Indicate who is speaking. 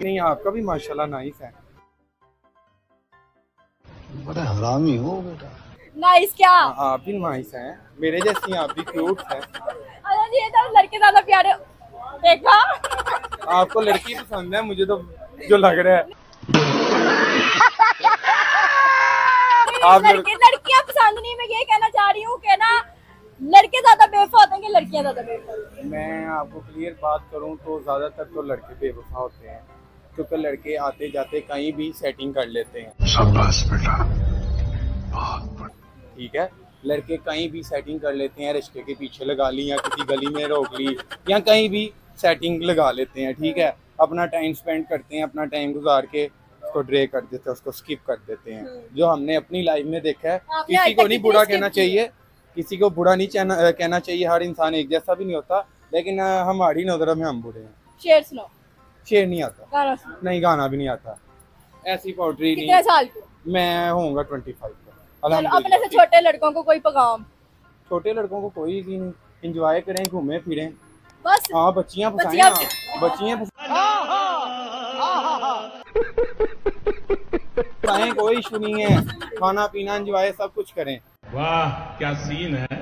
Speaker 1: नहीं, आपका भी माशाल्लाह नाइस है।
Speaker 2: बड़ा हरामी हो बेटा।
Speaker 3: नाइस क्या?
Speaker 1: आप भी नाइस हैं, मेरे जैसी आप भी क्यूट है।
Speaker 3: अरे ये तो लड़के ज्यादा प्यारे। देखा?
Speaker 1: आपको लड़की पसंद है, मुझे तो जो लग रहा है आप
Speaker 3: लड़कियां पसंद नहीं। मैं ये कहना चाह रही हूँ कि ना लड़के ज्यादा बेवफा होते हैं कि लड़कियां ज्यादा बेवफा होती हैं?
Speaker 1: मैं आपको क्लियर बात करूं तो ज़्यादातर तो लड़के बेवफा होते हैं, क्योंकि लड़के आते जाते कहीं भी सेटिंग कर लेते हैं।
Speaker 2: शाबाश बेटा।
Speaker 1: ठीक है, लड़के कहीं भी सेटिंग कर लेते हैं, रिश्ते के पीछे लगा ली या किसी गली में रोक ली या कहीं भी सेटिंग लगा लेते हैं। ठीक है, अपना टाइम स्पेंड करते हैं, अपना टाइम गुजार के उसको ड्रे कर देते हैं, उसको स्किप कर देते हैं। जो हमने अपनी लाइफ में देखा है,
Speaker 3: आपने
Speaker 1: किसी
Speaker 3: आज
Speaker 1: को
Speaker 3: तक
Speaker 1: नहीं
Speaker 3: कितनी
Speaker 1: बुरा
Speaker 3: skip
Speaker 1: कहना
Speaker 3: की?
Speaker 1: चाहिए, किसी को बुरा नहीं कहना चाहिए। हर इंसान एक जैसा भी नहीं होता, लेकिन हमारी नज़र में हम बुरे हैं।
Speaker 3: शेर सुनो।
Speaker 1: शेर नहीं आता,
Speaker 3: गाना सुनो।
Speaker 1: नहीं गाना भी नहीं आता, ऐसी पोट्री
Speaker 3: कितने
Speaker 1: नहीं।
Speaker 3: साल के?
Speaker 1: मैं होऊंगा 25 का।
Speaker 3: चलो, अपने से
Speaker 1: अल्हम्दुलिल्लाह।
Speaker 3: छोटे लड़कों को कोई पैगाम?
Speaker 1: छोटे लड़कों को कोई भी नहीं, इंजॉय करें, घूमें फिरें।
Speaker 3: बस
Speaker 1: हाँ, बच्चियां फंसाएं, हाँ, बच्चियां फंसाएं, कोई इशू नहीं है। खाना पीना एंजॉय सब कुछ करें।
Speaker 4: वाह क्या सीन है।